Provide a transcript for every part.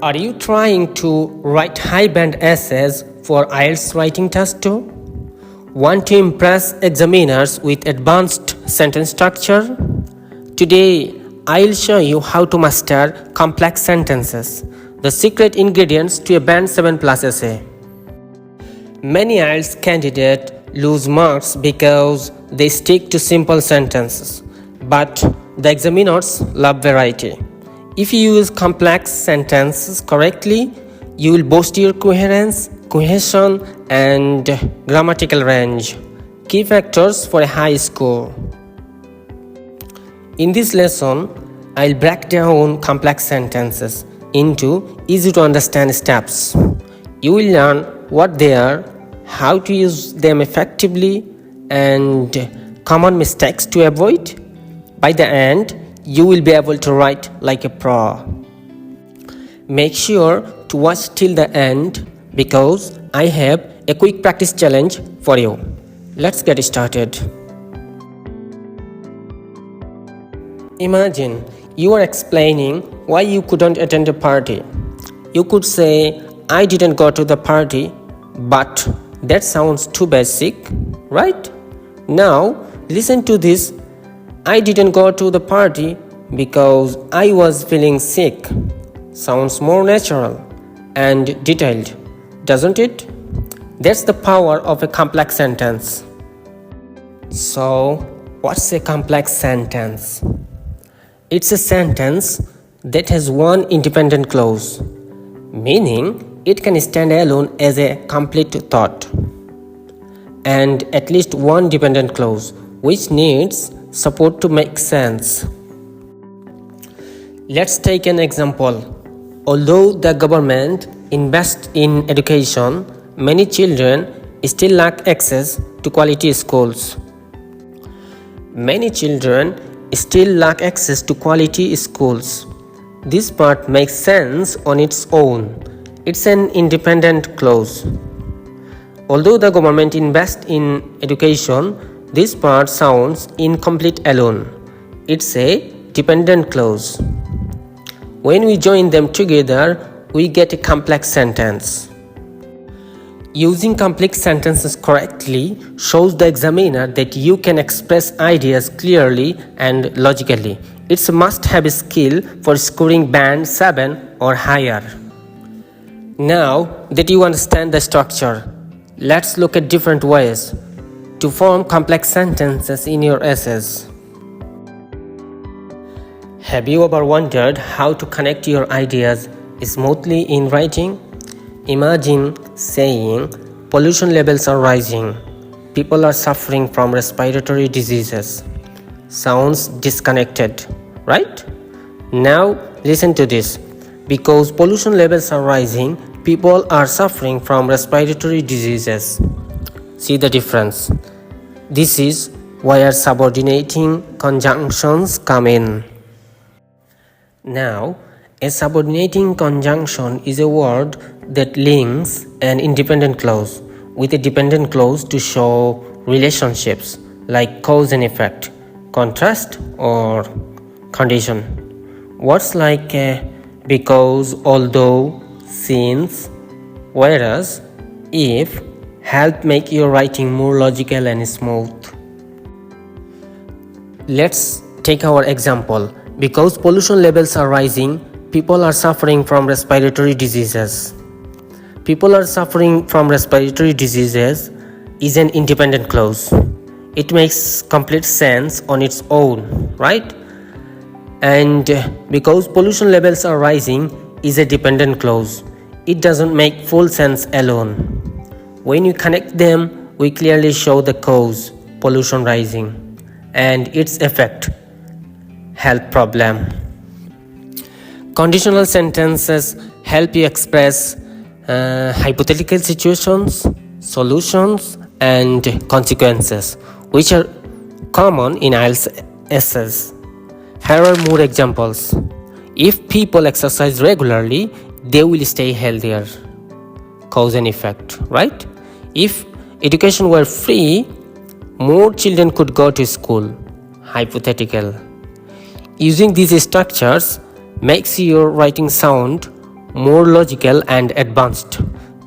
Are you trying to write high-band essays for IELTS Writing Task 2? Want to impress examiners with advanced sentence structure? Today, I'll show you how to master complex sentences, the secret ingredients to a Band 7 Plus essay. Many IELTS candidates lose marks because they stick to simple sentences, but the examiners love variety. If you use complex sentences correctly, you will boost your coherence, cohesion, and grammatical range, key factors for a high score. In this lesson, I'll break down complex sentences into easy to understand steps. You will learn what they are, how to use them effectively, and common mistakes to avoid. By the end, you will be able to write like a pro. Make sure to watch till the end because I have a quick practice challenge for you. Let's get started. Imagine you are explaining why you couldn't attend a party. You could say, I didn't go to the party, but that sounds too basic, right? Now, listen to this. I didn't go to the party because I was feeling sick. Sounds more natural and detailed, doesn't it? That's the power of a complex sentence. So, what's a complex sentence? It's a sentence that has one independent clause, meaning it can stand alone as a complete thought, and at least one dependent clause, which needs support to make sense. Let's take an example. Although the government invests in education, many children still lack access to quality schools. Many children still lack access to quality schools. This part makes sense on its own. It's an independent clause. Although the government invests in education, this part sounds incomplete alone. It's a dependent clause. When we join them together, we get a complex sentence. Using complex sentences correctly shows the examiner that you can express ideas clearly and logically. It's a must-have skill for scoring Band 7 or higher. Now that you understand the structure, let's look at different ways to form complex sentences in your essays. Have you ever wondered how to connect your ideas smoothly in writing? Imagine saying, pollution levels are rising. People are suffering from respiratory diseases. Sounds disconnected, right? Now listen to this. Because pollution levels are rising, people are suffering from respiratory diseases. See the difference. This is where subordinating conjunctions come in. Now, a subordinating conjunction is a word that links an independent clause with a dependent clause to show relationships like cause and effect, contrast, or condition. Words like because, although, since, whereas, if help make your writing more logical and smooth. Let's take our example. Because pollution levels are rising, people are suffering from respiratory diseases. People are suffering from respiratory diseases is an independent clause. It makes complete sense on its own, right? And because pollution levels are rising is a dependent clause. It doesn't make full sense alone. When you connect them, we clearly show the cause, pollution rising, and its effect, health problem. Conditional sentences help you express hypothetical situations, solutions, and consequences, which are common in IELTS essays. Here are more examples. If people exercise regularly, they will stay healthier. Cause and effect, right? If education were free, more children could go to school. Hypothetical. Using these structures makes your writing sound more logical and advanced,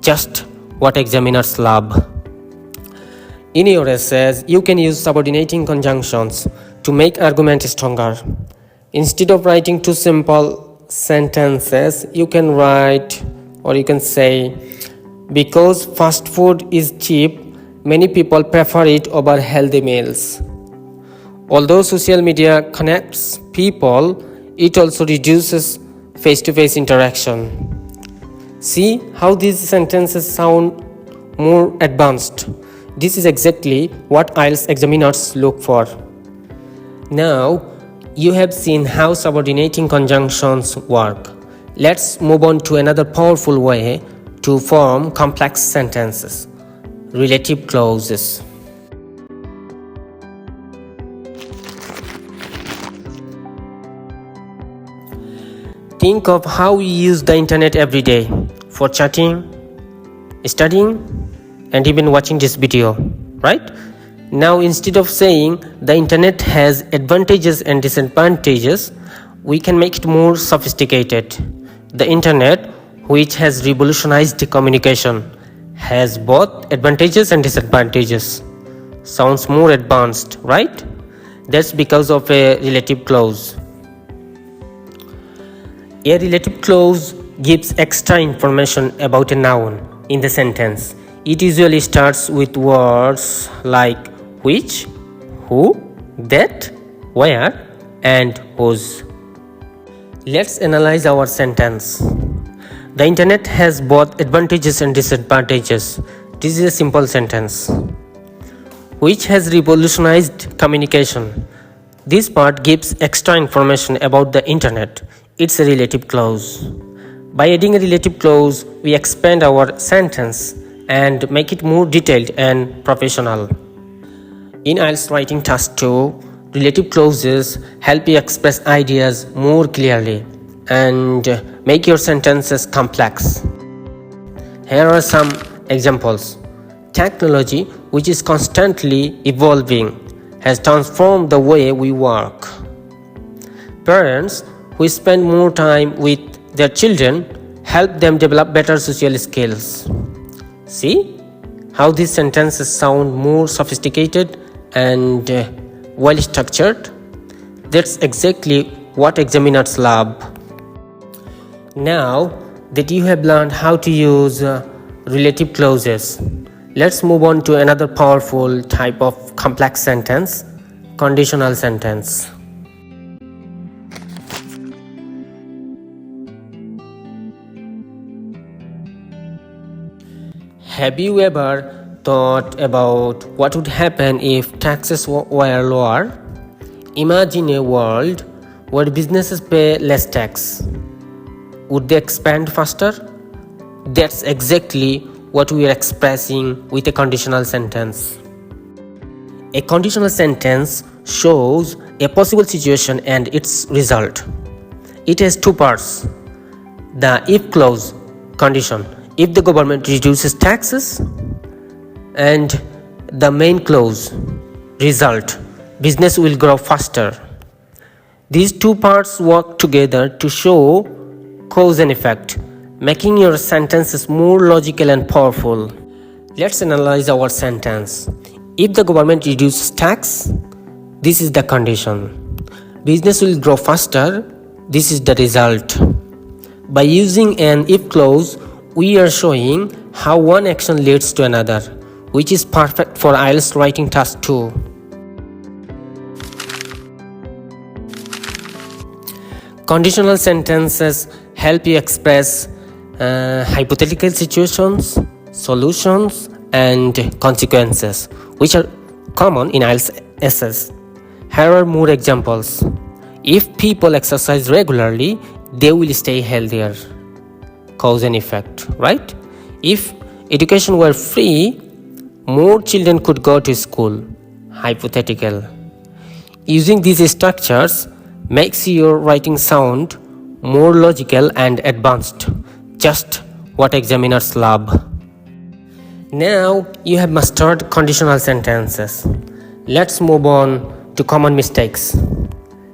just what examiners love. In your essays, you can use subordinating conjunctions to make argument stronger. Instead of writing two simple sentences, you can write, or you can say, because fast food is cheap, many people prefer it over healthy meals. Although social media connects people, it also reduces face-to-face interaction. See how these sentences sound more advanced. This is exactly what IELTS examiners look for. Now, you have seen how subordinating conjunctions work. Let's move on to another powerful way to form complex sentences: relative clauses. Think of how we use the internet every day for chatting, studying, and even watching this video, right? Now, instead of saying the internet has advantages and disadvantages, we can make it more sophisticated. The internet, which has revolutionized communication, has both advantages and disadvantages. Sounds more advanced, right? That's because of a relative clause. A relative clause gives extra information about a noun in the sentence. It usually starts with words like which, who, that, where, and whose. Let's analyze our sentence. The internet has both advantages and disadvantages. This is a simple sentence. Which has revolutionized communication. This part gives extra information about the internet. It's a relative clause. By adding a relative clause, we expand our sentence and make it more detailed and professional. In IELTS Writing Task 2, relative clauses help you express ideas more clearly and make your sentences complex. Here are some examples. Technology, which is constantly evolving, has transformed the way we work. Parents who spend more time with their children help them develop better social skills. See how these sentences sound more sophisticated and well structured? That's exactly what examiners love. Now that you have learned how to use relative clauses, let's move on to another powerful type of complex sentence: conditional sentence. Have you ever thought about what would happen if taxes were lower? Imagine a world where businesses pay less tax. Would they expand faster? That's exactly what we are expressing with a conditional sentence. A conditional sentence shows a possible situation and its result. It has two parts. The if clause, condition, if the government reduces taxes, and the main clause, result, business will grow faster. These two parts work together to show cause and effect, making your sentences more logical and powerful. Let's analyze our sentence. If the government reduces tax, this is the condition. Business will grow faster, this is the result. By using an if clause, we are showing how one action leads to another, which is perfect for IELTS Writing Task 2. Conditional sentences help you express hypothetical situations, solutions, and consequences, which are common in IELTS essays. Here are more examples. If people exercise regularly, they will stay healthier. Cause and effect, right? If education were free, more children could go to school. Hypothetical. Using these structures makes your writing sound more logical and advanced, just what examiners love. Now you have mastered conditional sentences. Let's move on to common mistakes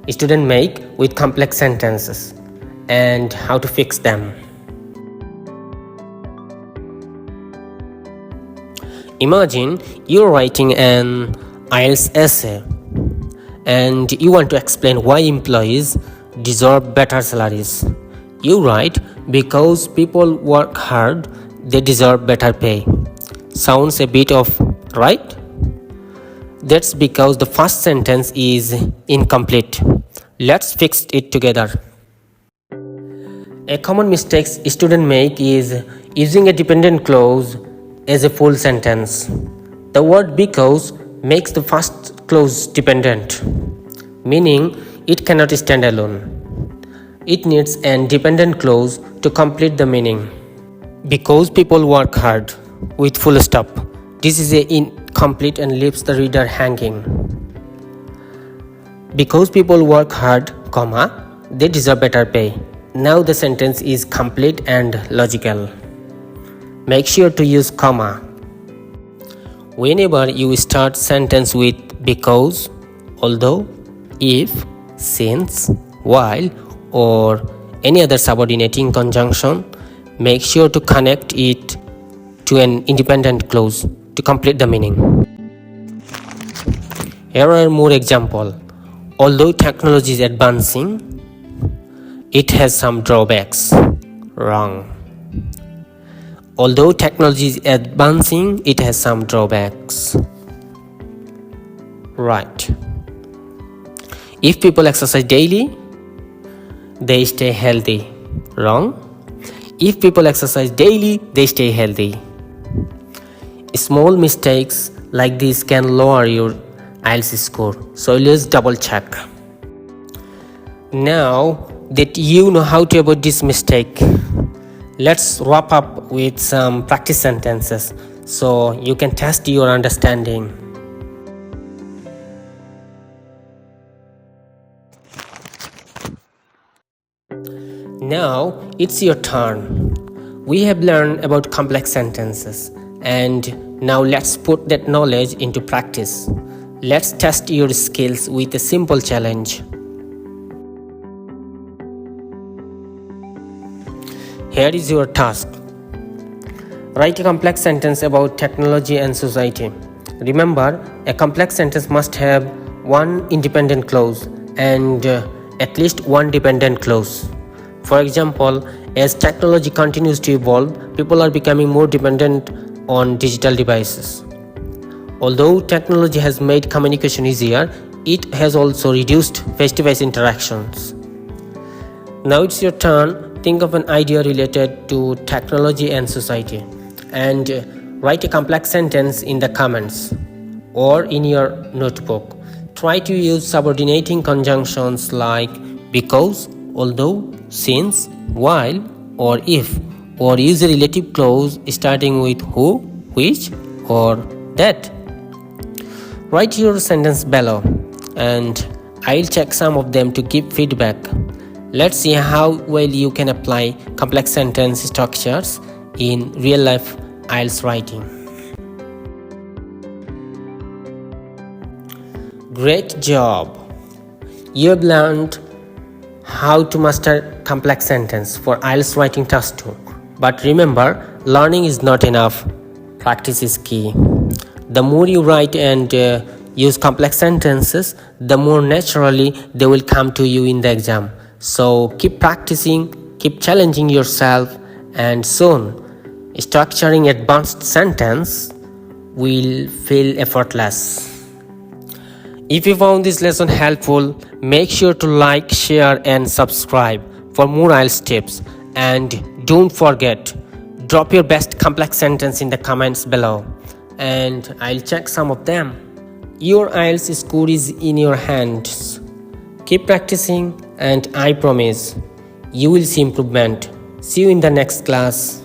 students make with complex sentences and how to fix them. Imagine you're writing an IELTS essay and you want to explain why employees deserve better salaries. You write, because people work hard, they deserve better pay. Sounds a bit of right? That's because the first sentence is incomplete. Let's fix it together. A common mistake students make is using a dependent clause as a full sentence. The word because makes the first clause dependent, meaning it cannot stand alone. It needs an dependent clause to complete the meaning. Because people work hard with full stop. This is incomplete and leaves the reader hanging. Because people work hard, comma, they deserve better pay. Now the sentence is complete and logical. Make sure to use comma. Whenever you start sentence with because, although, if, since, while, or any other subordinating conjunction, make sure to connect it to an independent clause to complete the meaning. Here are more examples. Although technology is advancing, it has some drawbacks. Wrong. Although technology is advancing, it has some drawbacks. Right. If people exercise daily, they stay healthy. Wrong. If people exercise daily, they stay healthy. Small mistakes like this can lower your IELTS score, so always double check. Now that you know how to avoid this mistake, let's wrap up with some practice sentences so you can test your understanding. Now it's your turn. We have learned about complex sentences, and now let's put that knowledge into practice. Let's test your skills with a simple challenge. Here is your task. Write a complex sentence about technology and society. Remember, a complex sentence must have one independent clause and at least one dependent clause. For example, as technology continues to evolve, people are becoming more dependent on digital devices. Although technology has made communication easier, it has also reduced face-to-face interactions. Now it's your turn. Think of an idea related to technology and society and write a complex sentence in the comments or in your notebook. Try to use subordinating conjunctions like because, although, since, while, or if, or use a relative clause starting with who, which, or that. Write your sentence below and I'll check some of them to give feedback. Let's see how well you can apply complex sentence structures in real-life IELTS writing. Great job! You have learned how to master complex sentence for IELTS Writing Task 2. But remember, learning is not enough. Practice is key. The more you write and use complex sentences, the more naturally they will come to you in the exam. So keep practicing, keep challenging yourself, and soon structuring advanced sentence will feel effortless. If you found this lesson helpful, make sure to like, share, and subscribe for more IELTS tips. And don't forget, drop your best complex sentence in the comments below, and I'll check some of them. Your IELTS score is in your hands. Keep practicing, and I promise you will see improvement. See you in the next class.